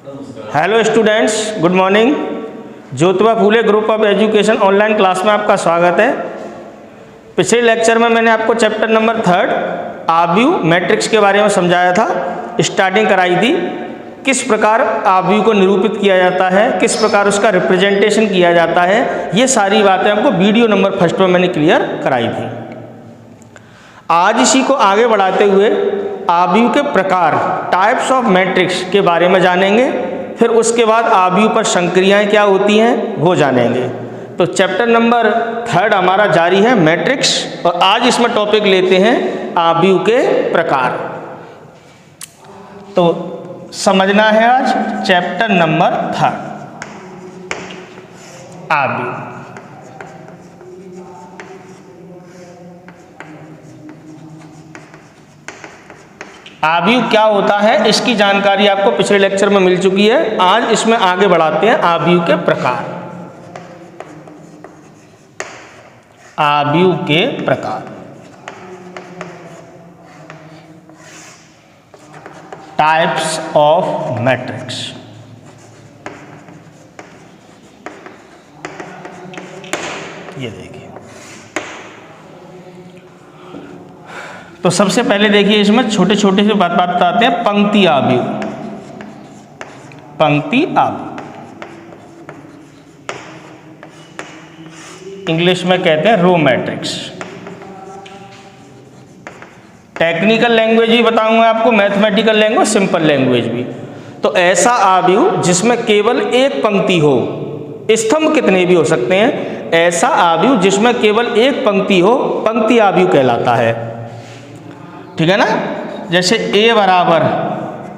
Hello students, good morning. Jyotiba Phule group of education online class में आपका स्वागत है। पिछले लेक्चर में मैंने आपको चैप्टर नंबर 3 आव्यूह मैट्रिक्स के बारे में समझाया था, स्टार्टिंग कराई थी। किस प्रकार आव्यूह को निरूपित किया जाता है, किस प्रकार उसका रिप्रेजेंटेशन किया जाता है, ये सारी बातें आपको वीडियो नंबर 1 में मैंने क्लियर कराई थी। आज इसी को आगे बढ़ाते हुए आव्यूह के प्रकार, टाइप्स ऑफ मैट्रिक्स के बारे में जानेंगे। फिर उसके बाद आव्यूह पर संक्रियाएं क्या होती हैं वो जानेंगे। तो चैप्टर नंबर 3 हमारा जारी है मैट्रिक्स, और आज इसमें टॉपिक लेते हैं आव्यूह के प्रकार। तो समझना है आज चैप्टर नंबर 3 आव्यूह। आव्यूह क्या होता है इसकी जानकारी आपको पिछले लेक्चर में मिल चुकी है। आज इसमें आगे बढ़ाते हैं आव्यूह के प्रकार। आव्यूह के प्रकार, टाइप्स ऑफ मैट्रिक्स। ये देखिए, तो सबसे पहले देखिए इसमें छोटे छोटे से बात बताते हैं। पंक्ति आव्यूह, पंक्ति आव्यूह इंग्लिश में कहते हैं रो मैट्रिक्स। टेक्निकल लैंग्वेज भी बताऊंगा आपको, मैथमेटिकल लैंग्वेज, सिंपल लैंग्वेज भी। तो ऐसा आव्यूह जिसमें केवल एक पंक्ति हो, स्तंभ कितने भी हो सकते हैं, ऐसा आव्यूह जिसमें केवल एक पंक्ति हो, पंक्ति आव्यूह कहलाता है। ठीक है ना। जैसे a बराबर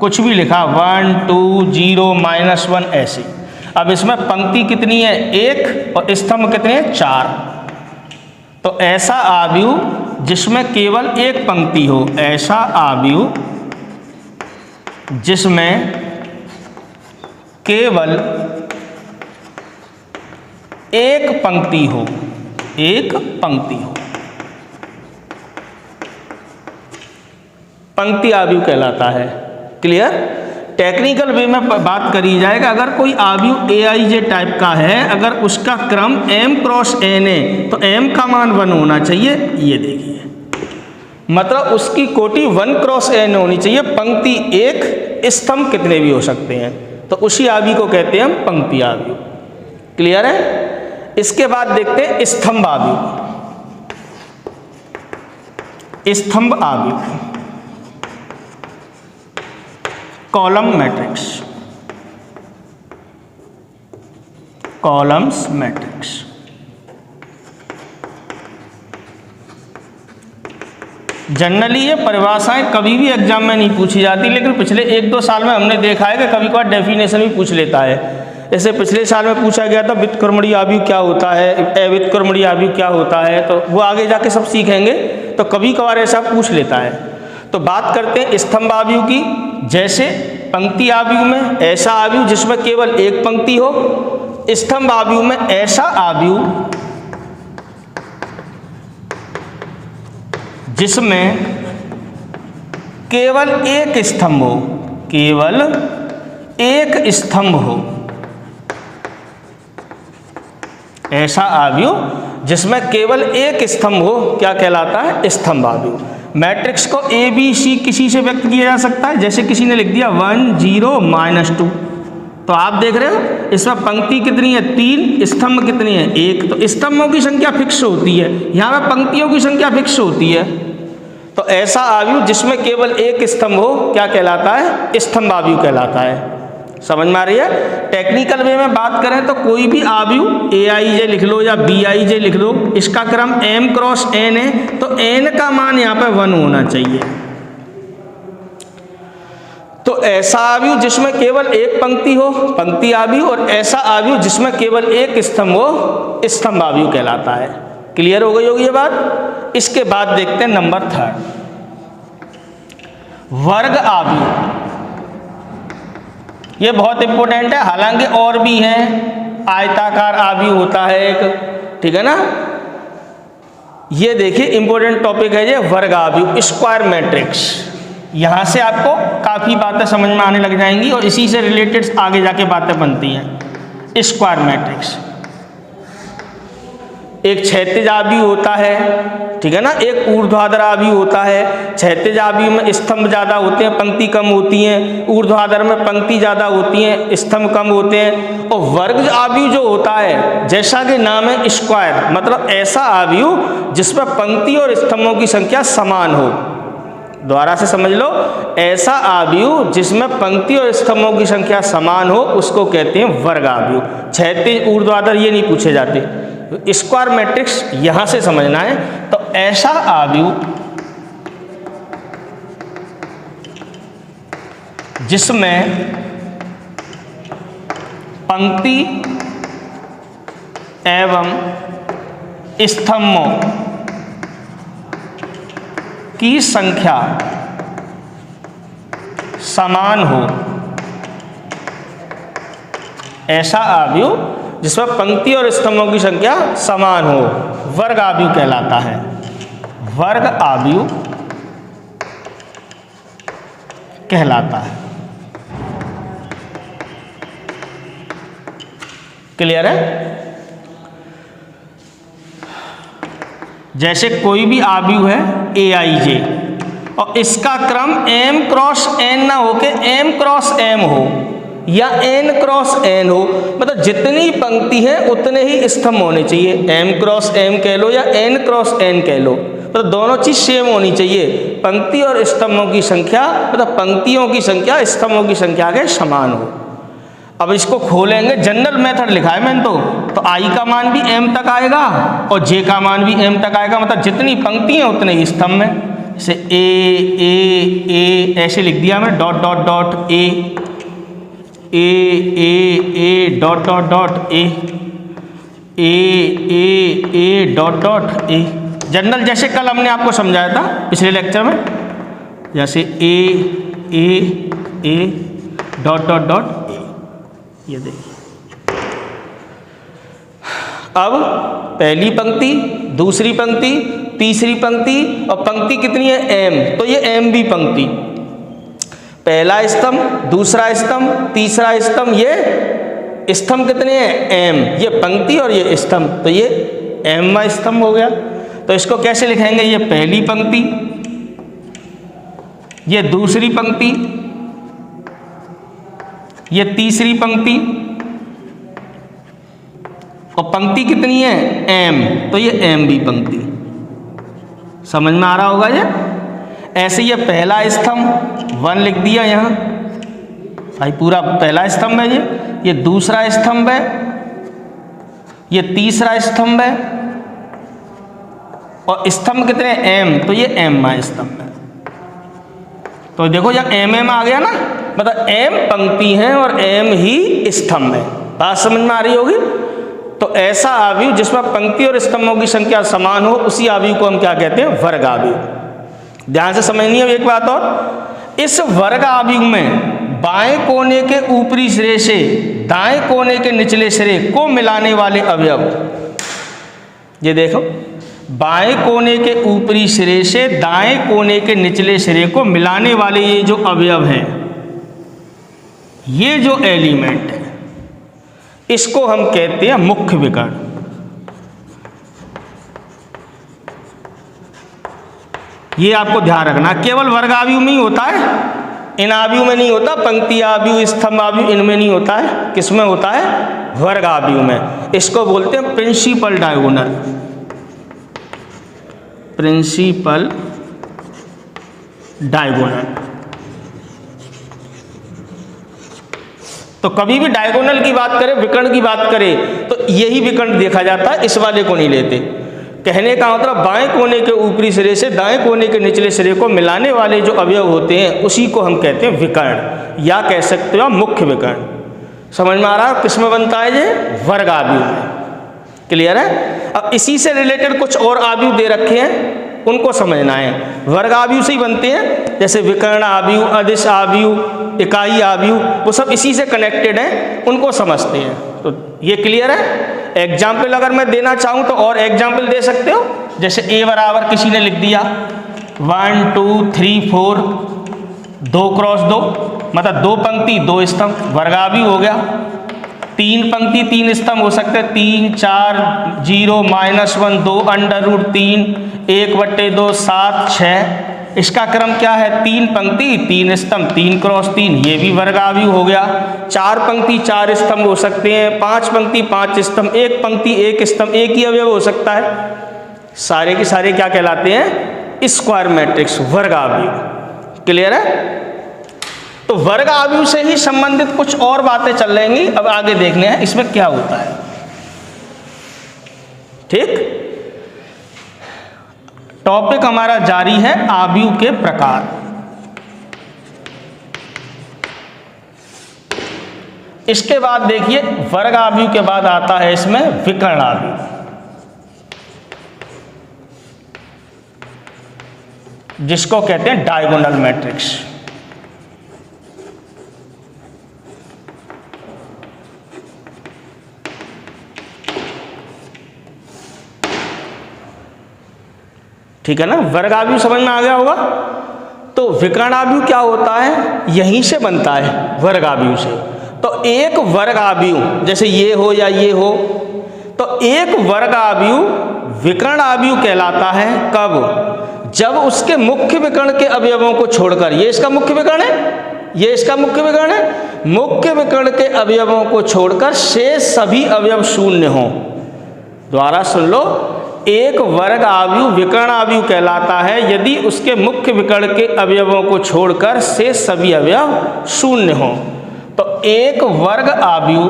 कुछ भी लिखा 1 2 0 -1 ऐसे। अब इसमें पंक्ति कितनी है, 1, और स्तंभ कितने हैं, 4। तो ऐसा आव्यूह जिसमें केवल एक पंक्ति हो, ऐसा आव्यूह जिसमें केवल एक पंक्ति हो, एक पंक्ति हो, पंक्ति आव्यूह कहलाता है। क्लियर। टेक्निकल वे में बात करी जाएगा, अगर कोई आव्यूह AIJ टाइप का है, अगर उसका क्रम m क्रॉस n है तो m का मान 1 होना चाहिए। ये देखिए, मतलब उसकी कोटि 1 क्रॉस n होनी चाहिए। पंक्ति एक, स्तंभ कितने भी हो सकते हैं, तो उसी आव्यूह को कहते हैं हम पंक्ति आव्यूह। क्लियर है। इसके बाद देखते हैं स्तंभ आव्यूह। स्तंभ आव्यूह, column matrix, columns matrix. Generally ये परिभाषाएं कभी भी एग्जाम में नहीं पूछी जाती, लेकिन पिछले 1-2 साल में हमने देखा है कि कभी कभार डेफिनेशन भी पूछ लेता है। जैसे पिछले साल में पूछा गया था व्युत्क्रमणीय आव्यूह क्या होता है, अव्युत्क्रमणीय आव्यूह क्या होता है, तो वो आगे जाके सब सीखेंगे। तो कभी कभार ऐसा पूछ लेता है। तो बात करते हैं स्तंभ आव्यूह की। जैसे पंक्ति आव्यूह में ऐसा आव्यूह जिसमें केवल एक पंक्ति हो, स्तंभ आव्यूह में ऐसा आव्यूह जिसमें केवल एक स्तंभ हो, केवल एक स्तंभ हो, ऐसा आव्यूह जिसमें केवल एक स्तंभ हो क्या कहलाता है, स्तंभ आव्यूह। मैट्रिक्स को ABC किसी से व्यक्त किया जा सकता है। जैसे किसी ने लिख दिया 1 0 -2, तो आप देख रहे हो इसमें पंक्ति कितनी है, 3, स्तंभ कितनी है, 1। तो स्तंभों की संख्या फिक्स होती है, यहाँ पे पंक्तियों की संख्या फिक्स होती है। तो ऐसा आव्यूह जिसमें केवल एक स्तंभ हो क्या कहलाता है, स्तंभ आव्यूह कहलाता है। समझ में आ रही है। टेक्निकल वे में बात करें तो कोई भी आव्यूह AIJ लिख लो या BIJ लिख लो, इसका क्रम m क्रॉस n है, तो n का मान यहाँ पे 1 होना चाहिए। तो ऐसा आव्यूह जिसमें केवल एक पंक्ति हो, पंक्ति आव्यूह, और ऐसा आव्यूह जिसमें केवल एक स्तंभ हो, स्तंभ आव्यूह कहलाता है। क्लियर हो गई होगी ये बात। इसके बाद देखते हैं नंबर 3 वर्ग आव्यूह। ये बहुत इंपॉर्टेंट है, हालांकि और भी हैं। आयताकार आव्यूह होता है एक, ठीक है ना। ये देखिए इंपॉर्टेंट टॉपिक है ये वर्ग आव्यूह, स्क्वायर मैट्रिक्स। यहाँ से आपको काफ़ी बातें समझ में आने लग जाएंगी और इसी से रिलेटेड आगे जाके बातें बनती हैं। स्क्वायर मैट्रिक्स, एक क्षैतिज आव्यूह होता है, ठीक है ना, एक ऊर्ध्वाधर आव्यूह होता है। क्षैतिज आव्यूह में स्तंभ ज़्यादा होते हैं, पंक्ति कम होती हैं। ऊर्ध्वाधर में पंक्ति ज़्यादा होती हैं, स्तंभ कम होते हैं। और वर्ग आव्यूह जो होता है, जैसा कि नाम है स्क्वायर, मतलब ऐसा आव्यूह जिसमें पंक्ति और स्तंभों की संख्या समान हो। दोबारा से समझ लो, ऐसा आव्यूह जिसमें पंक्ति और स्तंभों की संख्या समान हो उसको कहते हैं वर्ग आव्यूह। क्षैतिज ऊर्ध्वाधर ये नहीं पूछे जाते। स्क्वायर मैट्रिक्स यहां से समझना है। तो ऐसा आव्यूह जिसमें पंक्ति एवं स्तंभों की संख्या समान हो, ऐसा आव्यूह जिसमें पंक्ति और स्तंभों की संख्या समान हो, वर्ग आव्यूह कहलाता है। वर्ग आव्यूह कहलाता है। क्लियर है? जैसे कोई भी आव्यूह है AIJ और इसका क्रम m क्रॉस n ना हो के m क्रॉस m हो या n क्रॉस n हो, मतलब जितनी पंक्ति है उतने ही स्तंभ होने चाहिए। m क्रॉस m कह लो या n क्रॉस n कह लो, मतलब दोनों चीज सेम होनी चाहिए। पंक्ति और स्तंभों की संख्या, मतलब पंक्तियों की संख्या स्तंभों की संख्या के समान हो। अब इसको खोलेंगे, जनरल मेथड लिखा है मैंने तो I का मान भी m तक आएगा और j का मान भी m तक आएगा, मतलब जितनी पंक्ति हैं उतने ही स्तंभ हैं। जैसे a ऐसे लिख दिया मैं, dot dot dot a dot dot dot a dot dot a। General जैसे कल हमने आपको समझाया था पिछले लेक्चर में, जैसे a dot dot dot a, ये देखिए। अब पहली पंक्ति, दूसरी पंक्ति, तीसरी पंक्ति और पंक्ति कितनी है m, तो ये m भी पंक्ति। पहला स्तंभ, दूसरा स्तंभ, तीसरा स्तंभ, ये स्तंभ कितने हैं m, ये पंक्ति और ये स्तंभ, तो ये mवां स्तंभ हो गया। तो इसको कैसे लिखेंगे? ये पहली पंक्ति, ये दूसरी पंक्ति, ये तीसरी पंक्ति और पंक्ति कितनी है m, तो ये m भी पंक्ति। समझ में आ रहा होगा ये? ऐसे ये पहला स्तंभ 1 लिख दिया यहाँ, भाई पूरा पहला स्तंभ है ये दूसरा स्तंभ है, ये तीसरा स्तंभ है और स्तंभ कितने m, तो ये mवां स्तंभ है। तो देखो जब m आ गया ना, मतलब m पंक्ति है और m ही स्तंभ है। बात समझ में आ रही होगी? तो ऐसा आव्यूह जिसमें पंक्ति और स्तंभों की संख्या समान हो, उसी आव्यूह को हम क्या कहते हैं? वर्ग आव्यूह। ध्यान से समझनी है एक बात और, इस वर्ग आव्यूह में बाएं कोने के ऊपरी सिरे से दाएं कोने के निचले सिरे को मिलाने वाले अवयव, ये देखो, बाएं कोने के ऊपरी सिरे से दाएं कोने के निचले सिरे को मिलाने वाले ये जो अवयव हैं, ये जो एलिमेंट है, इसको हम कहते हैं मुख्य विकर्ण। ये आपको ध्यान रखना, केवल वर्ग आव्यूह में ही होता है, इन आव्यूह में नहीं होता। पंक्ति आव्यूह, स्तंभ आव्यूह, इनमें नहीं होता है। किसमें होता है? वर्ग आव्यूह में। इसको बोलते हैं प्रिंसिपल डायगोनल। Principal diagonal. तो कभी भी डायगोनल की बात करें, विकर्ण की बात करें, तो यही विकर्ण देखा जाता है, इस वाले को नहीं लेते। कहने का मतलब बाएं कोने के ऊपरी सिरे से दाएं कोने के निचले सिरे को मिलाने वाले जो अवयव होते हैं, उसी को हम कहते हैं विकर्ण, या कह सकते हो मुख्य विकर्ण। समझ में आ रहा है? किसमें बनता है ये? वर्ग आव्यूह में। क्लियर है? अब इसी से रिलेटेड कुछ और आव्यूह दे रखे हैं, उनको समझना है। वर्ग आव्यूह से ही बनते हैं, जैसे विकर्ण आव्यूह, अदिश आव्यूह, इकाई आव्यूह, वो सब इसी से कनेक्टेड हैं, उनको समझते हैं। तो ये क्लियर है? एग्जाम्पल अगर मैं देना चाहूँ तो और एग्जाम्पल दे सकते हो, जैसे a बराबर किसी ने लिख दिया 1 2 3 4, 2 क्रॉस 2 मतलब 2 पंक्ति 2 स्तंभ, वर्गाव्यूह हो गया। 3 पंक्ति 3 स्तंभ हो सकते हैं, 3 4 0 -1 2 √3 1/2 7 6। इसका क्रम क्या है? 3 पंक्ति 3 स्तंभ 3 क्रॉस 3, ये भी वर्गाव्यूह हो गया। 4 पंक्ति 4 स्तंभ हो सकते हैं, 5 पंक्ति 5 स्तंभ, 1 पंक्ति 1 स्तंभ, एक ही अवयव हो सकता है। सारे के सारे क्या कहलाते हैं? Square matrix, वर्गाव्यूह। क्लियर है? तो वर्गाव्यूह से ही संबंधित कुछ और बातें चल रहेंगी, अब आगे देखने हैं इसमें क्या होता है। ठीक, टॉपिक हमारा जारी है आव्यूह के प्रकार। इसके बाद देखिए वर्गाव्यूह के बाद आता है इसमें विकर्णाव्यूह, जिसको कहते हैं डायगोनल मैट्रिक्स। ठीक है ना, वर्गाव्यूह समझ में आ गया होगा। तो विकर्णाव्यूह क्या होता है? यहीं से बनता है, वर्गाव्यूह से। तो एक वर्गाव्यूह जैसे ये हो या ये हो, तो एक वर्गाव्यूह विकर्णाव्यूह कहलाता है कब? जब उसके मुख्य विकर्ण के अवयवों को छोड़कर, ये इसका मुख्य विकर्ण है, ये इसका मुख्य विकर्ण है, मुख्य विकर्ण के अवयवों को छोड़कर शेष सभी अवयव शून्य हों। दोबारा सुन लो, एक वर्गाव्यूह विकर्णाव्यूह कहलाता है यदि उसके मुख्य विकर्ण के अवयवों को छोड़कर शेष सभी अवयव शून्य हों। तो एक वर्गाव्यूह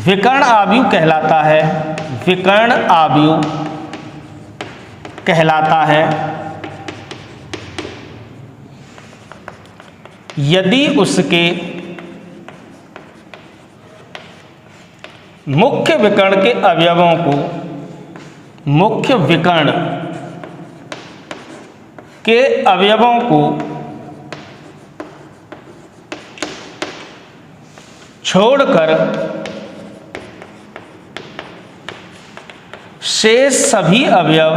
विकर्णाव्यूह कहलाता है, विकर्णाव्यूह कहलाता है यदि उसके मुख्य विकर्ण के अवयवों को, मुख्य विकर्ण के अवयवों को छोड़कर शेष सभी अवयव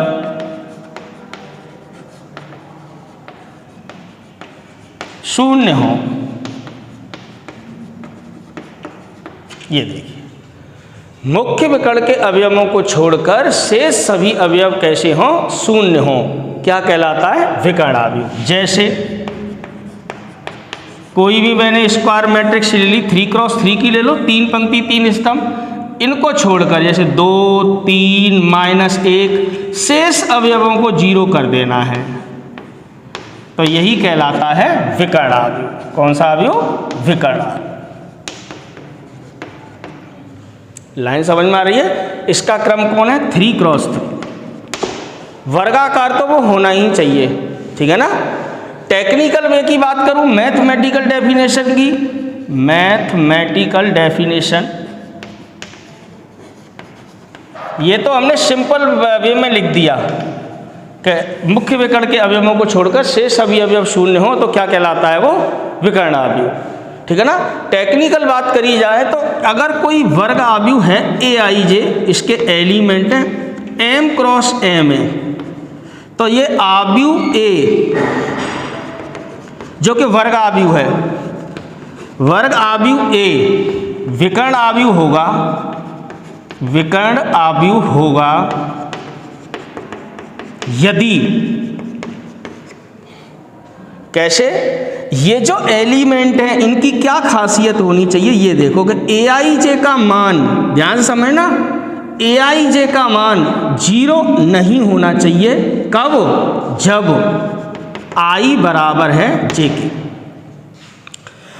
शून्य हों। ये देखिए, मुख्य विकर्ण के अवयवों को छोड़कर शेष सभी अवयव कैसे हों? शून्य हों। क्या कहलाता है? विकर्णाव्यूह। जैसे कोई भी मैंने स्क्वायर मैट्रिक्स ले ली, 3 क्रॉस 3 की ले लो, 3 पंक्ति 3 स्तंभ, इनको छोड़कर जैसे 2 3 -1 शेष अवयवों को 0 कर देना है, तो यही कहलाता है विकर्णाव्यूह। कौन सा अवयव? विकर्णाव्यूह। लाइन समझ में आ रही है? इसका क्रम कौन है? 3 क्रॉस 3। वर्गाकार तो वो होना ही चाहिए, ठीक है ना। टेक्निकल वे की बात करूं, मैथमेटिकल डेफिनेशन की, मैथमेटिकल डेफिनेशन, ये तो हमने सिंपल वे में लिख दिया कि मुख्य विकर्ण के अवयवों को छोड़कर शेष सभी अवयव शून्य हो तो क्या कहलाता है? वो विकर्णाव्यूह, ठीक है ना। टेक्निकल बात करी जाए तो अगर कोई वर्गाव्यूह है AIJ, इसके एलिमेंट हैं M क्रॉस M है, तो ये आव्यूह A जो कि वर्गाव्यूह है, वर्गाव्यूह A विकर्णाव्यूह होगा, विकर्णाव्यूह होगा यदि, कैसे? ये जो एलिमेंट हैं इनकी क्या खासियत होनी चाहिए? ये देखो कि AIJ का मान, ध्यान से समझना, AIJ का मान 0 नहीं होना चाहिए। कब? जब I बराबर है J के।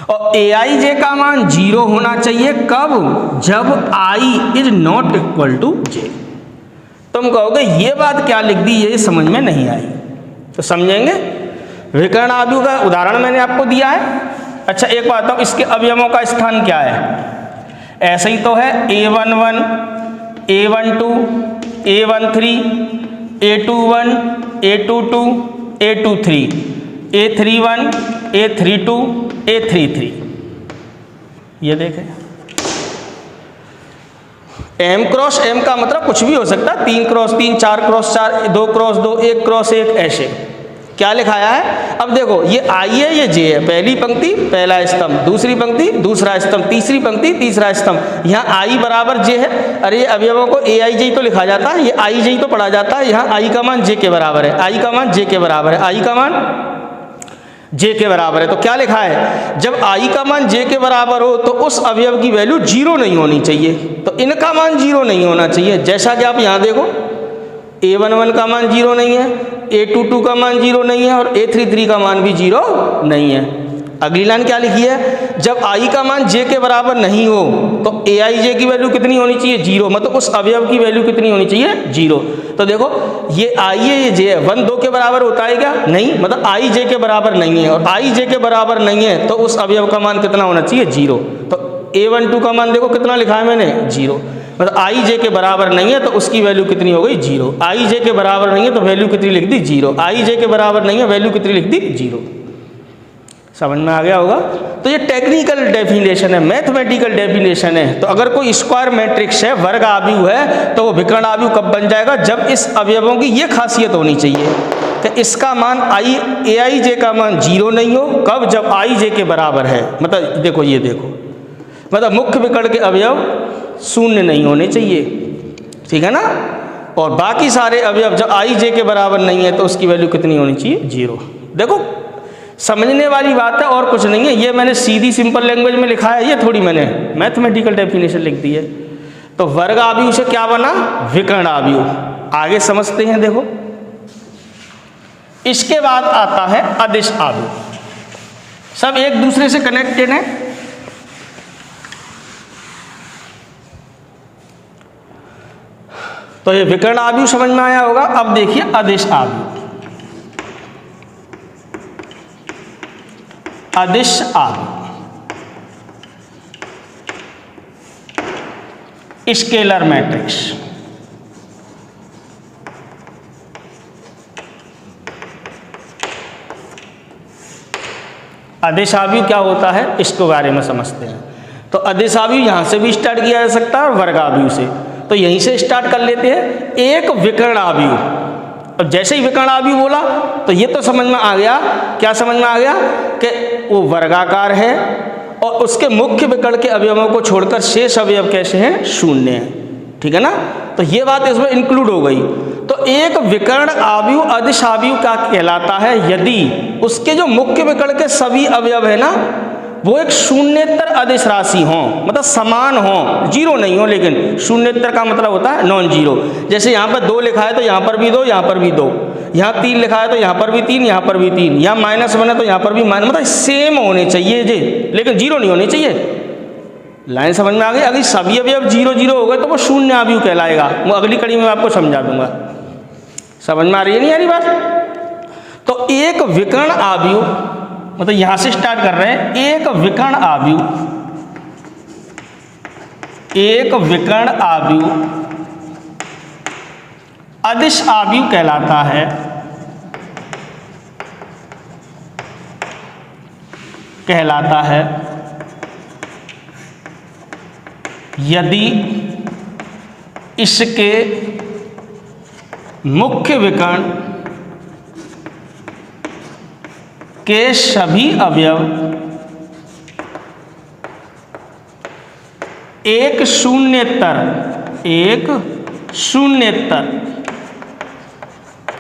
और AIJ का मान 0 होना चाहिए कब? जब I is not equal to J। तुम कहोगे ये बात क्या लिख दी, ये समझ में नहीं आई, तो समझेंगे। विकर्णाव्यूह का उदाहरण मैंने आपको दिया है। अच्छा एक बात बताओ, इसके अवयवों का स्थान क्या है? ऐसे ही तो है, A11 A12 A13 A21 A22 A23 A31 A32 A33। ये देखें, m क्रॉस m का मतलब कुछ भी हो सकता है, 3 क्रॉस 3, 4 क्रॉस 4, 2 क्रॉस 2, 1 क्रॉस 1, ऐसे। क्या लिखाया है? अब देखो ये I है, ये J है, पहली पंक्ति पहला स्तंभ, दूसरी पंक्ति दूसरा स्तंभ, तीसरी पंक्ति तीसरा स्तंभ। यहाँ I बराबर J है। अरे ये अवयवों को AIJ तो लिखा जाता है, ये IJ तो पढ़ा जाता है। यहाँ I का मान J के बराबर है, I का मान J के बराबर है, I का मान J के बराबर है। तो क्या लिखा है? जब I का मान J के बराबर हो तो उस अवयव की वैल्यू 0 नहीं होनी चाहिए। तो इनका मान 0 नहीं होना चाहिए। जैसा कि आप यहाँ देखो, A11 का मान 0 नहीं है, A22 का मान 0 नहीं है, और A33 का मान भी 0 नहीं है। अगली लाइन क्या लिखी है? जब I का मान J के बराबर नहीं हो तो AIJ की वैल्यू कितनी होनी चाहिए? 0। मतलब उस अवयव की वैल्यू कितनी होनी चाहिए? 0। तो देखो ये I है, ये J है, 1 2 के बराबर होता है क्या? नहीं, मतलब I J के बराबर नहीं है, और I J के बराबर नहीं है तो उस अवयव का मान कितना होना चाहिए? 0। तो A12 का मान देखो कितना लिखा है मैंने? 0। मतलब I J के बराबर नहीं है तो उसकी वैल्यू कितनी हो गई? 0। I J के बराबर नहीं है तो वैल्यू कितनी लिख दी? 0। I J के बराबर नहीं है, वैल्यू कितनी लिख दी? 0। समझ में आ गया होगा? तो ये टेक्निकल डेफिनेशन है, मैथमेटिकल डेफिनेशन है। तो अगर कोई स्क्वायर मैट्रिक्स है, वर्ग आव्यूह है, तो वो विकर्ण आव्यूह कब बन जाएगा? जब इस अवयवों की ये खासियत होनी चाहिए कि इसका मान AIJ का मान 0 नहीं हो। कब? जब IJ के बराबर है। मतलब देखो, ये देखो, मतलब मुख्य विकर्ण के अवयव शून्य नहीं होने चाहिए, ठीक है ना। और बाकी सारे अवयव जब IJ के बराबर नहीं है तो उसकी वैल्यू कितनी होनी चाहिए? 0। देखो समझने वाली बात है और कुछ नहीं है। ये मैंने सीधी सिंपल लैंग्वेज में लिखा है, ये थोड़ी मैंने मैथमेटिकल डेफिनेशन लिख दी है। तो वर्ग आव्यूह से क्या बना? विकर्ण आव्यूह। आगे समझते हैं। देखो इसके बाद आता है अदिश आव्यूह। सब एक दूसरे से कनेक्टेड हैं। तो ये विकर्ण आव्यूह समझ में आया होगा। अब देखिए अदिश आव्यूह। अदिश आव्यूह स्केलर मैट्रिक्स। अदिश आव्यूह क्या होता है इसके बारे में समझते हैं। तो अदिश आव्यूह यहां से भी स्टार्ट किया जा सकता है और वर्ग आव्यूह से। तो यहीं से स्टार्ट कर लेते हैं। एक विकर्ण आव्यूह। अब जैसे ही विकर्ण आव्यूह बोला तो ये तो समझ में आ गया। क्या समझ में आ गया? कि वो वर्गाकार है और उसके मुख्य विकर्ण के अवयवों को छोड़कर शेष अवयव कैसे हैं? शून्य हैं, ठीक है ना। तो ये बात इसमें इंक्लूड हो गई। तो एक विकर्ण आव्यूह अदिश आव्यूह क्या कहलाता है? यदि उसके जो मुख्य विकर्ण के सभी अवयव है ना, वो एक शून्येतर अदिश राशि हो, मतलब समान हो, 0 नहीं हो। लेकिन शून्येतर का मतलब होता है नॉन जीरो। जैसे यहाँ पर 2 लिखा है तो यहाँ पर भी 2, यहाँ पर भी 2, यहाँ 3 लिखा है तो यहाँ पर भी 3, यहाँ पर भी 3, यहाँ -1 है तो यहाँ पर भी माइनस, मतलब सेम होने चाहिए जे, लेकिन 0 नहीं होने चाहिए। लाइन समझ में आ गई? अगर सभी अवयव 0 0 हो गए तो वो शून्य आव्यूह कहलाएगा। वो अगली कड़ी में आपको समझा दूंगा। समझ में आ रही है नहीं आ रही बात? तो एक विकर्ण आव्यूह, मतलब यहां से स्टार्ट कर रहे हैं। एक विकर्ण आव्यूह, एक विकर्ण आव्यूह अदिश आव्यूह कहलाता है। कहलाता है यदि इसके मुख्य विकर्ण के सभी अवयव एक शून्येतर, एक शून्येतर,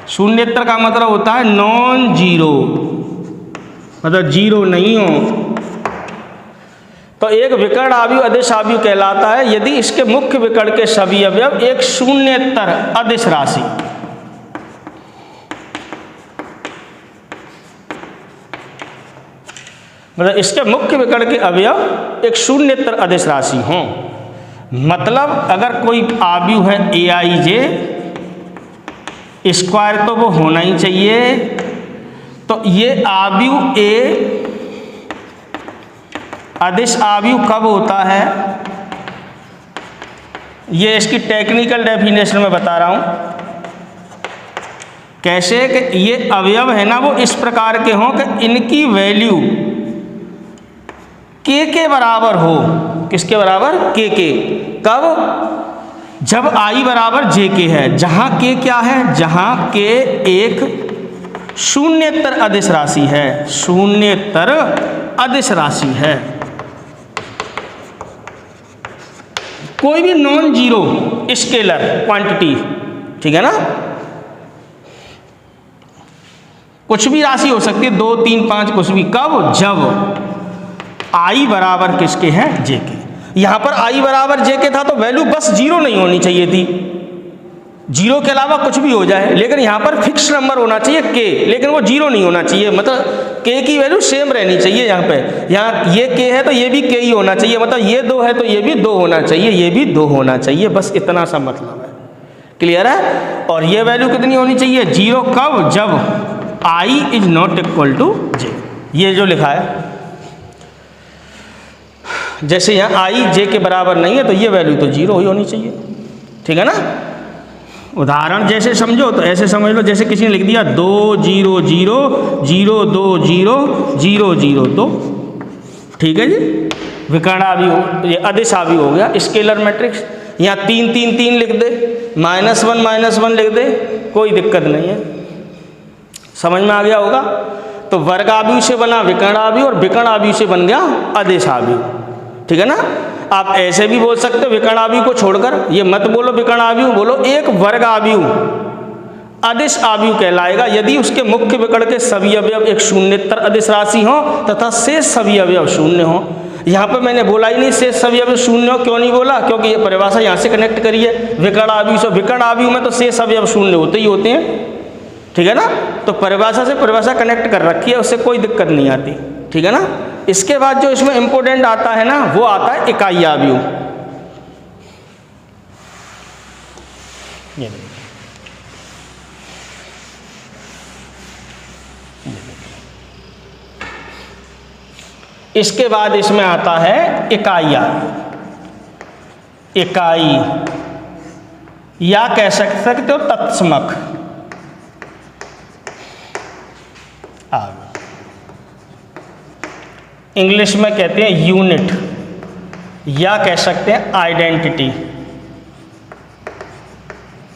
शून्येतर का मतलब होता है नॉन जीरो, मतलब 0 नहीं हो, तो एक विकर्ण आव्यूह अदिश आव्यूह कहलाता है यदि इसके मुख्य विकर्ण के सभी अवयव एक शून्येतर अदिश राशि, मतलब इसके मुख्य विकर्ण के अवयव एक शून्येतर अदिश राशि हों। मतलब अगर कोई आव्यूह है AIJ स्क्वायर तो वो होना ही चाहिए। तो ये आव्यूह A अदिश आव्यूह कब होता है? ये इसकी टेक्निकल डेफिनेशन में बता रहा हूं। कैसे कि ये अवयव है ना वो इस प्रकार के हों कि इनकी वैल्यू K के बराबर हो। किसके बराबर? K के। कब? जब i बराबर जे के है, जहां के क्या है, जहां के एक शून्येतर अदिश राशि है, शून्येतर अदिश राशि है, कोई भी नॉन जीरो स्केलर क्वांटिटी, ठीक है ना, कुछ भी राशि हो सकती है, 2, 3, 5 कुछ भी। कब? जब i बराबर किसके है, जे के। यहां पर i बराबर जे के था तो वैल्यू बस जीरो नहीं होनी चाहिए थी, जीरो के अलावा कुछ भी हो जाए, लेकिन यहां पर फिक्स नंबर होना चाहिए k, लेकिन वो जीरो नहीं होना चाहिए, मतलब k की वैल्यू सेम रहनी चाहिए। यहाँ पे यहाँ ये k है तो ये भी k ही होना चाहिए, मतलब ये 2 है तो ये भी 2 होना चाहिए, ये भी 2 होना चाहिए, बस इतना सा मतलब है। क्लियर है? और ये वैल्यू कितनी होनी चाहिए, जीरो। कब? जब i is not equal to J. ये जो लिखा है, जैसे यहाँ i j के बराबर नहीं है तो ये वैल्यू तो जीरो ही होनी चाहिए, ठीक है ना। उदाहरण जैसे समझो तो ऐसे समझ लो, जैसे किसी ने लिख दिया 2 0 0 0 2 0 0 0 2, ठीक है जी, विकर्ण भी हो, ये अदिश भी हो गया स्केलर मैट्रिक्स। यहाँ 3 3 3 लिख दे, -1 -1 लिख दे, कोई दिक्कत नहीं है, समझ में आ गया होगा। तो वर्ग आव्यूह से बना विकर्ण आव्यूह और विकर्ण आव्यूह से बन गया अदिश आव्यूह, ठीक है ना। आप ऐसे भी बोल सकते हो विकर्ण आव्यूह को छोड़कर, ये मत बोलो विकर्ण आव्यूह, बोलो एक वर्ग आव्यूह अदिश आव्यूह कहलाएगा यदि उसके मुख्य विकर्ण के सभी अवयव एक शून्येतर अदिश राशि हो तथा शेष सभी अवयव शून्य हो। यहाँ पर मैंने बोला ही नहीं शेष सभी अवयव शून्य हो, क्यों नहीं बोला, क्योंकि ये परिभाषा यहाँ से कनेक्ट करिए विकर्ण आव्यूह से। विकर्ण आव्यूह में तो शेष अवयव शून्य होते ही होते हैं, ठीक है ना। तो परिभाषा से परिभाषा कनेक्ट कर रखी है, उससे कोई दिक्कत नहीं आती, ठीक है ना। इसके बाद जो इसमें इंपॉर्टेंट आता है ना, वो आता है इकाई आव्यूह। इसके बाद इसमें आता है इकाई आव्यूह। इकाई या कह सकते हो तत्समक आव्यूह, इंग्लिश में कहते हैं यूनिट, या कह सकते हैं आइडेंटिटी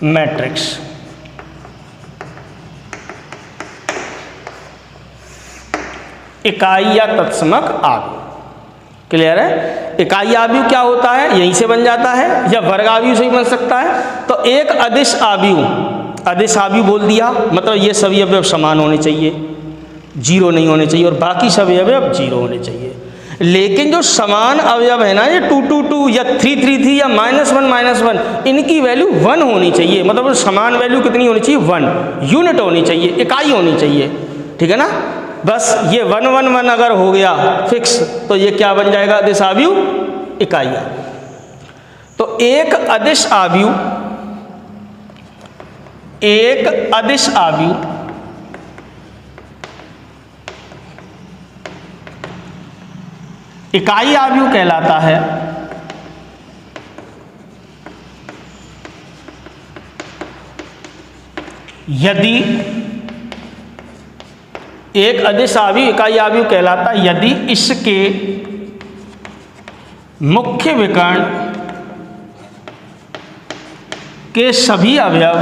मैट्रिक्स। इकाई या तत्समक आव्यूह, क्लियर है। इकाई आव्यूह क्या होता है, यहीं से बन जाता है, या वर्ग आव्यूह से ही बन सकता है। तो एक अदिश आव्यूह, अदिश आव्यूह बोल दिया मतलब ये सभी अवयव समान होने चाहिए, जीरो नहीं होने चाहिए, और बाकी सभी अवयव जीरो होने चाहिए। लेकिन जो समान अवयव है ना, ये 2 2 2 या 3 3 3 या -1 -1, इनकी वैल्यू 1 होनी चाहिए, मतलब समान वैल्यू कितनी होनी चाहिए, 1 यूनिट होनी चाहिए, इकाई होनी चाहिए, ठीक है ना। बस ये 1 1 1 अगर हो गया फिक्स, तो ये क्या बन जाएगा, अदिश आव्यूह, इकाई आव्यूह। तो एक अदिश आव्यूह, एक अदिश आव्यूह इकाई आव्यूह कहलाता है यदि एक अदिश आव्यूह इकाई आव्यूह कहलाता है यदि इसके मुख्य विकर्ण के सभी अवयव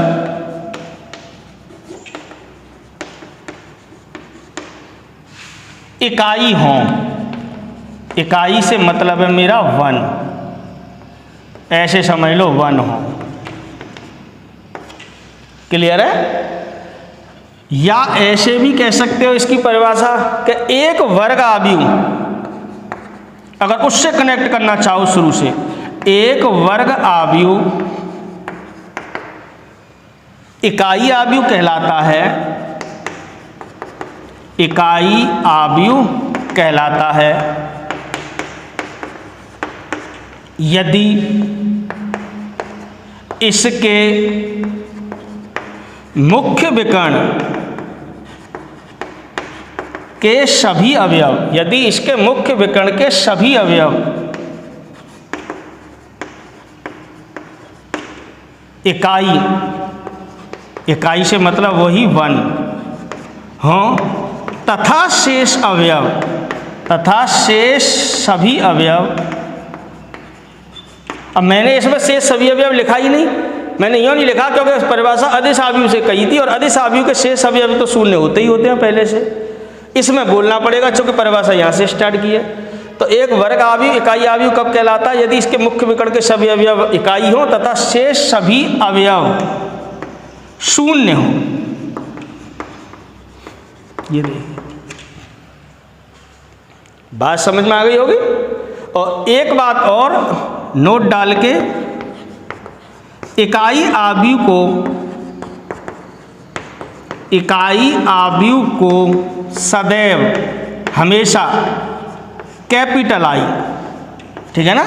इकाई हों। इकाई से मतलब है मेरा 1, ऐसे समझ लो 1 हो, क्लियर है। या ऐसे भी कह सकते हो इसकी परिभाषा कि एक वर्ग आव्यूह, अगर उससे कनेक्ट करना चाहो शुरू से, एक वर्ग आव्यूह इकाई आव्यूह कहलाता है, इकाई आव्यूह कहलाता है यदि इसके मुख्य विकर्ण के सभी अवयव, यदि इसके मुख्य विकर्ण के सभी अवयव इकाई, इकाई से मतलब वही 1 हों, तथा शेष अवयव, तथा शेष सभी अवयव अब मैंने इसमें शेष सभी अवयव लिखा ही नहीं, मैंने यूँ नहीं लिखा क्योंकि परिभाषा अदिश आव्यूह से कही थी और अदिश आव्यूह के शेष अवयव तो शून्य होते ही होते हैं पहले से। इसमें बोलना पड़ेगा क्योंकि परिभाषा यहाँ से स्टार्ट की है। तो एक वर्ग आव्यूह इकाई आव्यूह कब कहलाता है? यदि इसके मुख्य विकर्ण के सभी अवयव इकाई हो तथा शेष सभी अवयव शून्य हो। ये देखिए बात समझ में आ गई होगी। और एक बात और नोट डाल के, इकाई आव्यूह को सदैव हमेशा कैपिटल आई, ठीक है ना।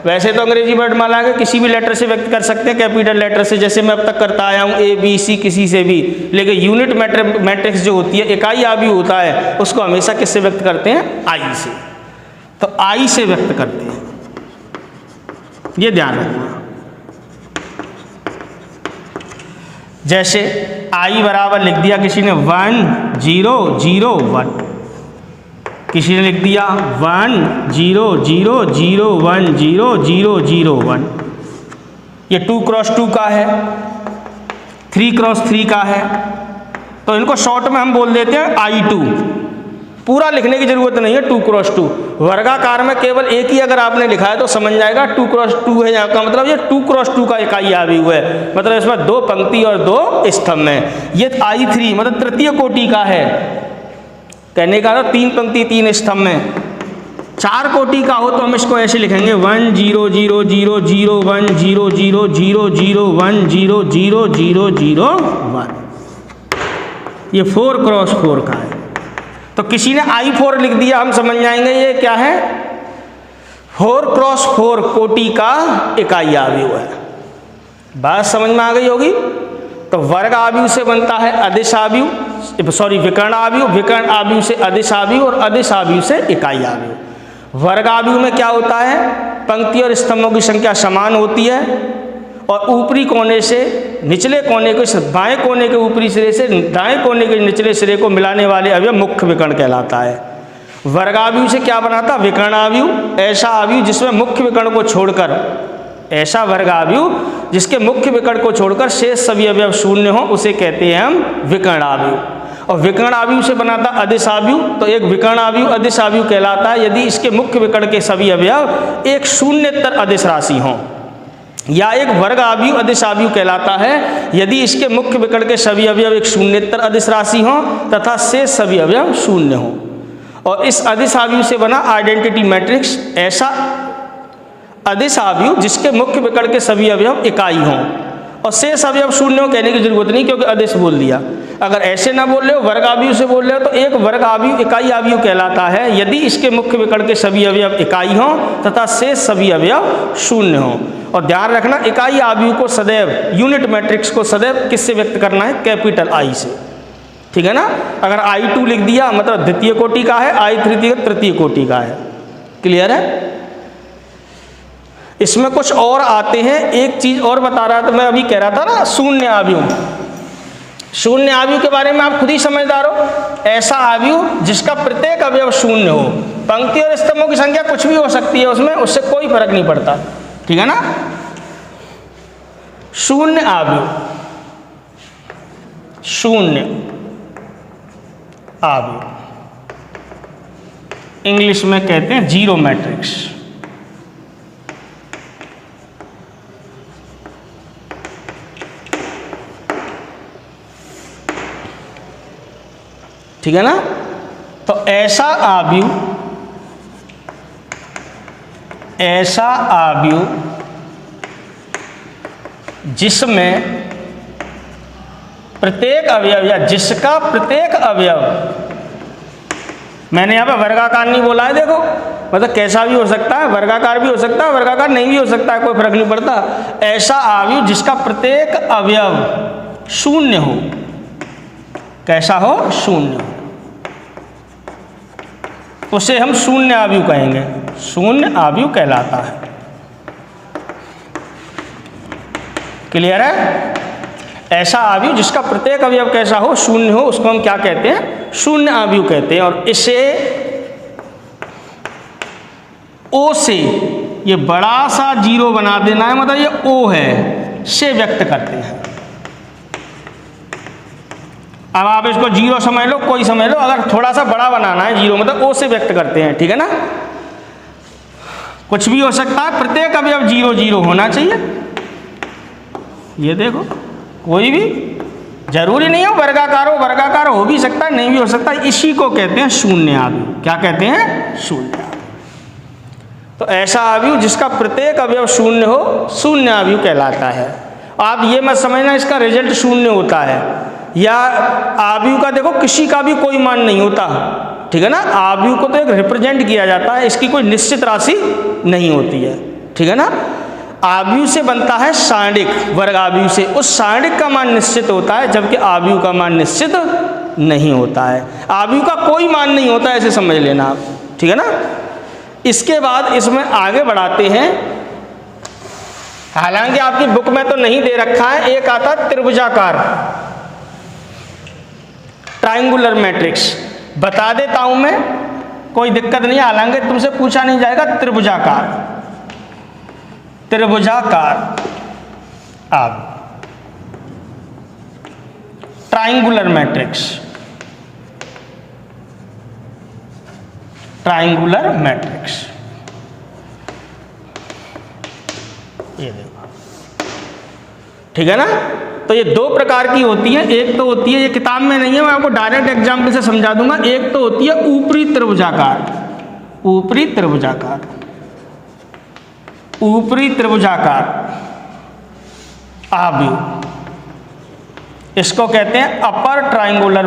वैसे तो अंग्रेजी वर्णमाला के किसी भी लेटर से व्यक्त कर सकते हैं, कैपिटल लेटर से, जैसे मैं अब तक करता आया हूँ ए बी सी किसी से भी। लेकिन यूनिट मैट्रिक्स जो होती है, इकाई आव्यूह होता है, उसको हमेशा किससे व्यक्त करते हैं? आई से। तो आई से व्यक्त करते हैं, ये ध्यान रखना। जैसे आई बराबर लिख दिया किसी ने 1 0 0 1, किसी ने लिख दिया 1 0 0 0 1 0 0 0 1। ये 2 क्रॉस 2 का है, 3 क्रॉस 3 का है। तो इनको शॉर्ट में हम बोल देते हैं I2। पूरा लिखने की जरूरत नहीं है 2 क्रॉस 2। वर्गाकार में केवल एक ही अगर आपने लिखा है तो समझ जाएगा 2 क्रॉस 2 है। यहाँ का मतलब ये 2 क्रॉस 2 का इकाई आव्यूह है, मतलब इसमें 2 पंक्ति और 2 स्तंभ हैं। ये I3 मतलब तृतीय कोटि का है, कहने का 3 पंक्ति 3 स्तंभ में। 4 कोटि का हो तो हम इसको ऐसे लिखेंगे 1 0 0 0 0 1 0 0 0 0 1 0 0 0 0 1। ये 4 क्रॉस 4 का है। तो किसी ने I4 लिख दिया, हम समझ जाएंगे ये क्या है? 4 क्रॉस 4 कोटि का इकाई आव्यूह है। बात समझ में आ गई होगी। तो वर्ग आव्यूह से बनता है अदिश आव्यूह, सॉरी विकर्ण आव्यूह, विकर्ण आव्यूह से अदिश आव्यूह और अदिश आव्यूह से इकाई आव्यूह। वर्ग आव्यूह में क्या होता है? पंक्ति और स्तंभों की संख्या समान होती है और ऊपरी कोने से निचले कोने के, बाएं कोने के ऊपरी सिरे से दाएं कोने के निचले सिरे को मिलाने वाले अवयव मुख्य विकर्ण कहलाता है। वर्ग आव्यूह से क्या बनाता? विकर्ण आव्यूह। ऐसा आव्यूह जिसमें मुख्य विकर्ण को छोड़कर, ऐसा वर्ग आव्यूह जिसके मुख्य विकर्ण को छोड़कर शेष सभी अवयव शून्य हो, उसे कहते हैं हम विकर्ण आव्यूह। और विकर्ण आव्यूह से बनाता अदिश आव्यूह। तो एक विकर्ण आव्यूह अदिश आव्यूह कहलाता है यदि इसके मुख्य विकर्ण के सभी अवयव एक शून्येतर अदिश राशि हों। या एक वर्ग आव्यूह अदिश आव्यूह कहलाता है यदि इसके मुख्य विकर्ण के सभी अवयव एक शून्येतर अदिश राशि हों तथा शेष सभी अवयव शून्य हों। और इस अदिश आव्यूह से बना आइडेंटिटी मैट्रिक्स ऐसा अदिश आव्यूह जिसके मुख्य विकर्ण के सभी अवयव इकाई हों और शेष अवयव शून्य हो, कहने की जरूरत नहीं क्योंकि अदिश बोल दिया। अगर ऐसे ना बोल रहे हो, वर्ग आव्यूह से बोल रहे हो, तो एक वर्ग आव्यूह इकाई आव्यूह कहलाता है यदि इसके मुख्य विकर्ण के सभी अवयव इकाई हों तथा शेष सभी अवयव शून्य हों। और ध्यान रखना, इकाई आव्यूह को सदैव, यूनिट मैट्रिक्स को सदैव किससे व्यक्त करना है? कैपिटल आई से, ठीक है ना। अगर I2 लिख दिया मतलब द्वितीय कोटि का है, I3 तृतीय कोटि का है। क्लियर है? इसमें कुछ और आते हैं। एक चीज और बता रहा था मैं, अभी कह रहा था ना शून्य आव्यूह। शून्य आव्यूह के बारे में आप खुद ही समझदार हो। ऐसा आव्यूह जिसका प्रत्येक अवयव शून्य हो, पंक्ति और स्तंभों की संख्या कुछ भी हो सकती है उसमें, उससे कोई फर्क नहीं पड़ता, ठीक है ना। शून्य आव्यूह, शून्य आव्यूह इंग्लिश में कहते हैं जीरो मैट्रिक्स। ठीक है ना। तो ऐसा आव्यूह जिसमें प्रत्येक अवयव या जिसका प्रत्येक अवयव, मैंने यहाँ पे वर्गाकार नहीं बोला है, देखो मतलब कैसा भी हो सकता है, वर्गाकार भी हो सकता है, वर्गाकार नहीं भी हो सकता है, कोई फर्क नहीं पड़ता। ऐसा आव्यूह जिसका प्रत्येक अवयव शून्य हो, कैसा हो? शून्य हो, उसे हम शून्य आव्यूह कहेंगे, शून्य आव्यूह कहलाता है। क्लियर है? ऐसा आव्यूह जिसका प्रत्येक अवयव कैसा हो? शून्य हो, उसको हम क्या कहते हैं? शून्य आव्यूह कहते हैं। और इसे ओ से ये बड़ा सा जीरो बना देना है, मतलब ये ओ है, से व्यक्त करते हैं। अब आप इसको जीरो समझ लो, कोई समझ लो, अगर थोड़ा सा बड़ा बनाना है जीरो मतलब ओ से व्यक्त करते हैं, ठीक है ना। कुछ भी हो सकता है, प्रत्येक अवयव जीरो जीरो होना चाहिए। ये देखो, कोई भी जरूरी नहीं हो वर्गाकार हो भी सकता है, नहीं भी हो सकता। इसी को कहते हैं शून्य आव्यूह। क्या कहते हैं? शून्य आव्यूह। तो ऐसा आव्यूह जिसका प्रत्येक अवयव शून्य हो, शून्य आव्यूह कहलाता है। आप ये मत समझना इसका रिजल्ट शून्य होता है, या आव्यूह का देखो किसी का भी कोई मान नहीं होता, ठीक है ना। आव्यूह को तो एक रिप्रेजेंट किया जाता है, इसकी कोई निश्चित राशि नहीं होती है, ठीक है ना। आव्यूह से बनता है सारणिक, वर्ग आव्यूह से। उस सारणिक का मान निश्चित होता है, जबकि आव्यूह का मान निश्चित नहीं होता है। आव्यूह का कोई मान नहीं होता, ऐसे समझ लेना आप, ठीक है ना। इसके बाद इसमें आगे बढ़ाते हैं, हालांकि आपकी बुक में तो नहीं दे रखा है, एक आता त्रिभुजाकार, ट्रायंगुलर मैट्रिक्स। बता देता हूं मैं, कोई दिक्कत नहीं, हालांकि तुमसे पूछा नहीं जाएगा। त्रिभुजाकार अब ट्रायंगुलर मैट्रिक्स, ये देखो, ठीक है ना। तो ये दो प्रकार की होती है। एक तो होती है, ये किताब में नहीं है, मैं आपको डायरेक्ट एग्जाम्पल से समझा दूंगा। एक तो होती है ऊपरी त्रिभुजाकार आव्यूह, इसको कहते हैं upper triangular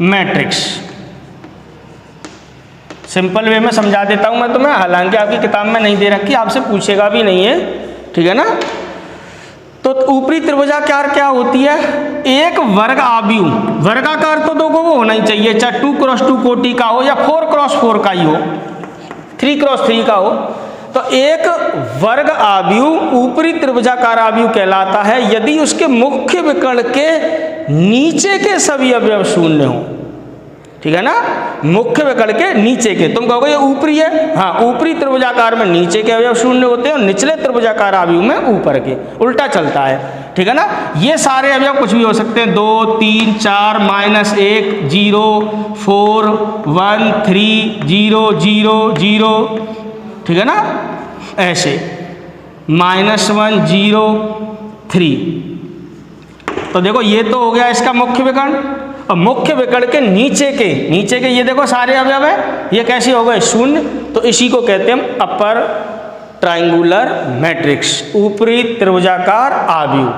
matrix. Simple way में समझा देता हूं मैं तुम्हें, हालांकि आपकी किताब में नहीं दे रखी, आपसे पूछेगा भी नहीं है, ठीक है ना। तो ऊपरी त्रिभुजाकार क्या होती है? एक वर्ग आव्यूह, वर्गाकार तो दो को वो होना ही चाहिए, चाहे 2x2 कोटि का हो या 4x4 का ही हो, 3x3 का हो। तो एक वर्ग आव्यूह ऊपरी त्रिभुजाकार आव्यूह कहलाता है यदि उसके मुख्य विकर्ण के नीचे के सभी अवयव शून्य हो, ठीक है ना। मुख्य विकर्ण के नीचे के, तुम कहोगे ये ऊपरी है, हाँ, ऊपरी त्रिभुजाकार में नीचे के अवयव शून्य होते हैं और निचले त्रिभुजाकार आव्यूह में ऊपर के, उल्टा चलता है, ठीक है ना। ये सारे अवयव कुछ भी हो सकते हैं, 2, 3, 4, -1, 0, 4, 1, 3, 0, 0, 0, ठीक है ना। ऐसे -1, 0, 3। तो देखो ये तो हो गया इसका मुख्य विकर्ण। और मुख्य विकर्ण के नीचे के ये देखो सारे अवयव है, ये कैसे हो गए? शून्य। तो इसी को कहते हैं हम अपर ट्रायंगुलर मैट्रिक्स, ऊपरी त्रिभुजाकार आव्यूह।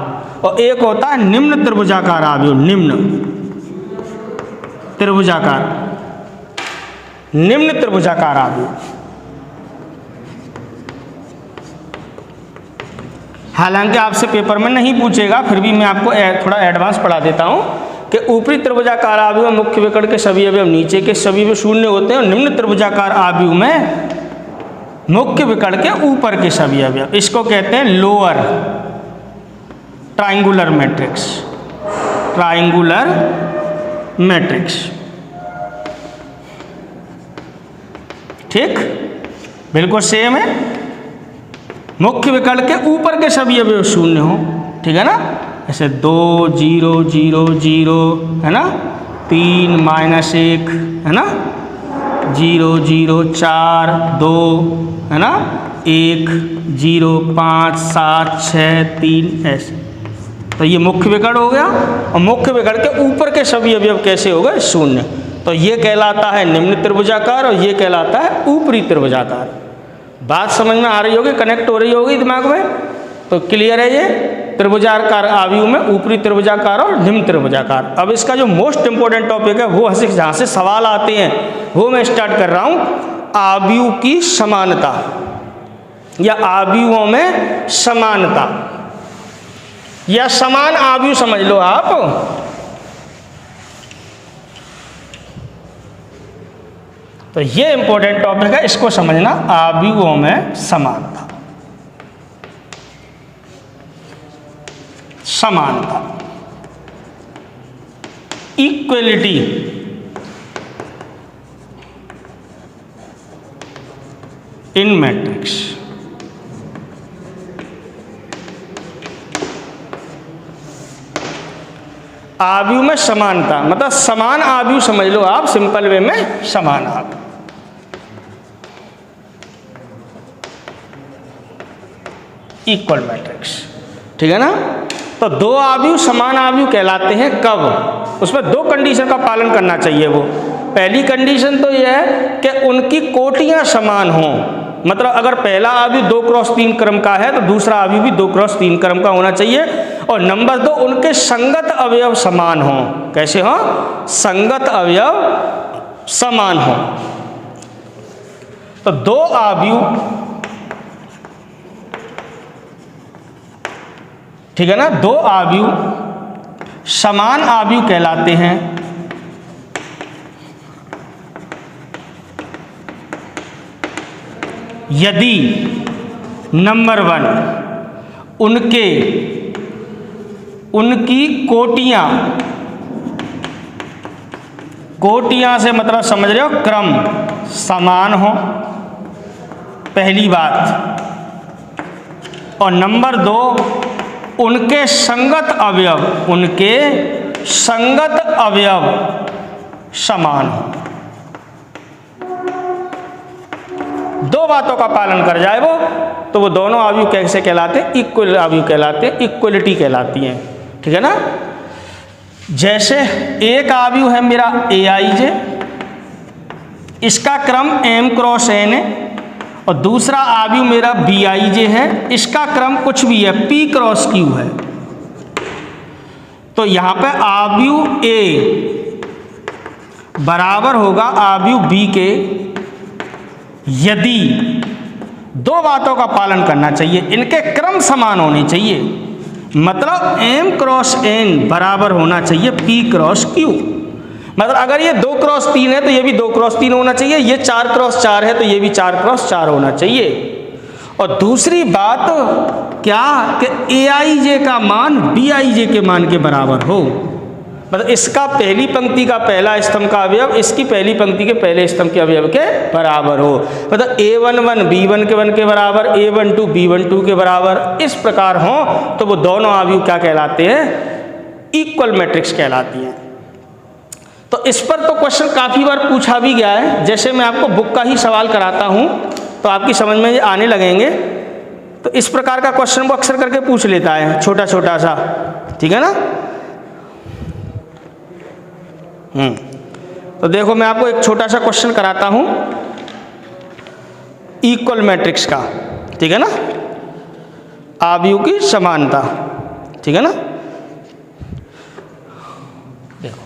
और एक होता है निम्न त्रिभुजाकार आव्यूह, निम्न त्रिभुजाकार आव्यूह। हालांकि आपसे पेपर में नहीं पूछेगा, फिर भी मैं आपको थोड़ा एडवांस पढ़ा देता हूं कि ऊपरी त्रिभुजाकार आव्यूह में मुख्य विकर्ण के सभी अवयव नीचे के सभी में शून्य होते हैं और निम्न त्रिभुजाकार आव्यूह में मुख्य विकर्ण के ऊपर के सभी अवयव, इसको कहते हैं लोअर ट्रायंगुलर मैट्रिक्स। ठीक, बिल्कुल सेम है। मुख्य विकर्ण के ऊपर के सभी अवयव शून्य हो, ठीक है ना। ऐसे 2, 0, 0, 0, है ना, 3, -1, है ना, 0, 0, 4, 2, है ना, 1, 0, 5, 7, 6, 3, ऐसे। तो ये मुख्य विकर्ण हो गया। और मुख्य विकर्ण के ऊपर के सभी अवयव कैसे हो गए? शून्य। तो ये कहलाता है निम्न त्रिभुजाकार और ये कहलाता है ऊपरी त्रिभुजाकार। बात समझ में आ रही होगी, कनेक्ट हो रही होगी दिमाग में, तो क्लियर है। ये त्रिभुजाकार आव्यूह में ऊपरी त्रिभुजाकार और निम्न त्रिभुजाकार। अब इसका जो मोस्ट इंपोर्टेंट टॉपिक है वो जहाँ से सवाल आते हैं वो मैं स्टार्ट कर रहा हूँ। आव्यूह की समानता या आव्यूहों में समानता या समान आव्यूह समझ लो आप। तो ये इंपॉर्टेंट टॉपिक है, इसको समझना, आव्यूहों में समानता। इक्वलिटी इन मैट्रिक्स। आव्यूह में समानता मतलब समान आव्यूह समझ लो आप, सिंपल वे में समान आव्यूह। इक्वल मैट्रिक्स, ठीक है ना। तो दो आव्यूह समान आव्यूह कहलाते हैं कब? उसमें दो कंडीशन का पालन करना चाहिए। वो पहली कंडीशन तो यह है कि उनकी कोटियां समान हों, मतलब अगर पहला आव्यूह 2x3 क्रम का है तो दूसरा आव्यूह भी 2x3 क्रम का होना चाहिए। और नंबर 2, उनके संगत अवयव समान हों। कैसे हों? संगत अवयव समान हों। तो दो आव्यूह, ठीक है ना, दो आव्यूह समान आव्यूह कहलाते हैं यदि नंबर 1 उनकी कोटियां से मतलब समझ रहे हो क्रम समान हो, पहली बात। और नंबर 2, उनके संगत अवयव समान हो। दो बातों का पालन कर जाए वो, तो वो दोनों आव्यूह कैसे कहलाते हैं? इक्वल आव्यूह कहलाते हैं, इक्वलिटी कहलाती हैं, ठीक है ना। जैसे एक आव्यूह है मेरा Aij, इसका क्रम m क्रॉस n है, और दूसरा आव्यूह मेरा Bij है, इसका क्रम कुछ भी है, p क्रॉस q है। तो यहां पे आव्यूह A बराबर होगा आव्यूह B के यदि दो बातों का पालन करना चाहिए, इनके क्रम समान होने चाहिए, मतलब m क्रॉस n बराबर होना चाहिए p क्रॉस q। मतलब अगर ये 2x3 है तो ये भी 2x3 होना चाहिए, ये 4x4 है तो ये भी 4x4 होना चाहिए। और दूसरी बात क्या कि Aij का मान Bij के मान के बराबर हो, मतलब इसका पहली पंक्ति का पहला स्तंभ का अवयव इसकी पहली पंक्ति के पहले स्तंभ के अवयव के बराबर हो, मतलब A11 B1 के बराबर, A12 B12 के बराबर, इस प्रकार हो तो वो दोनों आव्यूह क्या कहलाते हैं? इक्वल मैट्रिक्स कहलाती हैं। तो इस पर तो क्वेश्चन काफ़ी बार पूछा भी गया है। जैसे मैं आपको बुक का ही सवाल कराता हूँ तो आपकी समझ में आने लगेंगे। तो इस प्रकार का क्वेश्चन वो अक्सर करके पूछ लेता है, छोटा छोटा सा, ठीक है ना। तो देखो मैं आपको एक छोटा सा क्वेश्चन कराता हूँ इक्वल मैट्रिक्स का, ठीक है ना, आव्यूह की समानता, ठीक है ना। देखो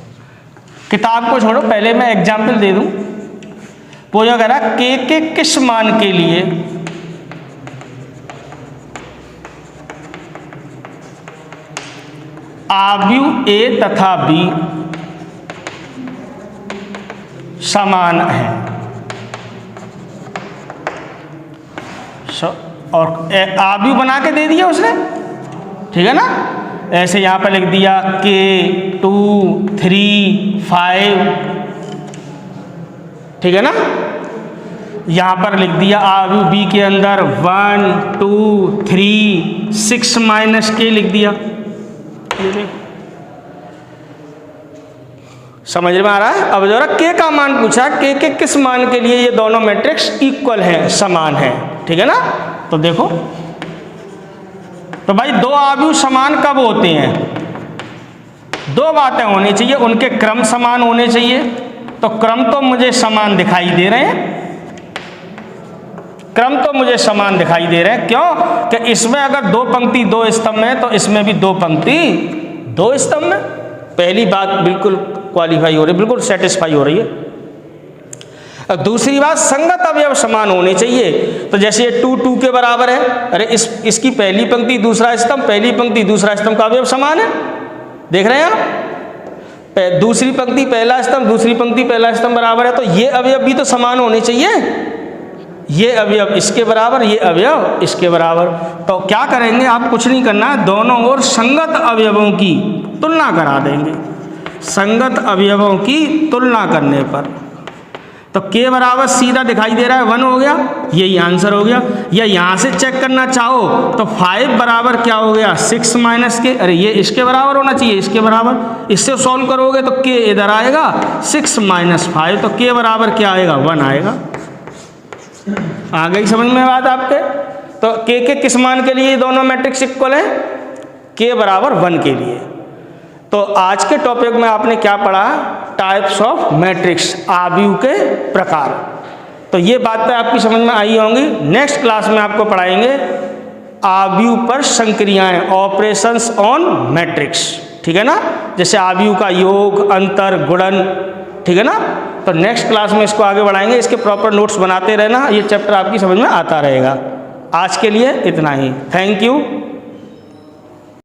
किताब को छोड़ो, पहले मैं एग्जाम्पल दे दूं। वो जो कह रहा है k के किस मान के लिए आव्यूह A तथा B समान है। और आव्यूह बना के दे दिया उसने, ठीक है ना। ऐसे यहाँ पर लिख दिया k 2 3 5, ठीक है ना। यहाँ पर लिख दिया आव्यूह B के अंदर 1 2 3 6 माइनस k लिख दिया। समझ में आ रहा है? अब जरा k का मान पूछा, k के किस मान के लिए ये दोनों मैट्रिक्स इक्वल हैं, समान हैं, ठीक है ना। तो देखो, तो भाई दो आव्यूह समान कब होते हैं? दो बातें होनी चाहिए, उनके क्रम समान होने चाहिए। तो क्रम तो मुझे समान दिखाई दे रहे हैं, क्रम तो मुझे समान दिखाई दे रहे हैं। क्यों? कि इसमें अगर दो पंक्ति दो स्तंभ है तो इसमें भी दो पंक्ति दो स्तंभ है। पहली बात बिल्कुल क्वालिफाई हो रही, बिल्कुल सेटिस्फाई हो रही है। अब दूसरी बात, संगत अवयव समान होने चाहिए। तो जैसे ये 2 2 के बराबर है, अरे इसकी पहली पंक्ति दूसरा स्तंभ, पहली पंक्ति दूसरा स्तंभ का अवयव समान है, देख रहे हैं आप। दूसरी पंक्ति पहला स्तंभ, दूसरी पंक्ति पहला स्तंभ बराबर है, तो ये अवयव भी तो समान होने चाहिए। ये अवयव इसके बराबर, ये अवयव इसके बराबर। तो क्या करेंगे आप? कुछ नहीं करना, दोनों ओर संगत अवयवों की तुलना करा देंगे। संगत अवयवों की तुलना करने पर तो k बराबर सीधा दिखाई दे रहा है 1 हो गया, यही आंसर हो गया। या यहाँ से चेक करना चाहो तो 5 बराबर क्या हो गया 6 माइनस के, अरे ये इसके बराबर होना चाहिए, इसके बराबर। इससे सॉल्व करोगे तो k इधर आएगा 6 माइनस 5, तो k बराबर क्या आएगा 1 आएगा। आ गई समझ में बात आपके। तो k के किस मान के लिए ये दोनों मैट्रिक्स इक्वल है, k बराबर 1 के लिए। तो आज के टॉपिक में आपने क्या पढ़ा, टाइप्स ऑफ मैट्रिक्स, आव्यूह के प्रकार। तो ये बातें आपकी समझ में आई होंगी। नेक्स्ट क्लास में आपको पढ़ाएंगे आव्यूह पर संक्रियाएं, ऑपरेशंस ऑन मैट्रिक्स, ठीक है ना, जैसे आव्यूह का योग, अंतर, गुणन, ठीक है ना। तो नेक्स्ट क्लास में इसको आगे बढ़ाएंगे, इसके प्रॉपर नोट्स बनाते रहना, ये चैप्टर आपकी समझ में आता रहेगा। आज के लिए इतना ही, थैंक यू।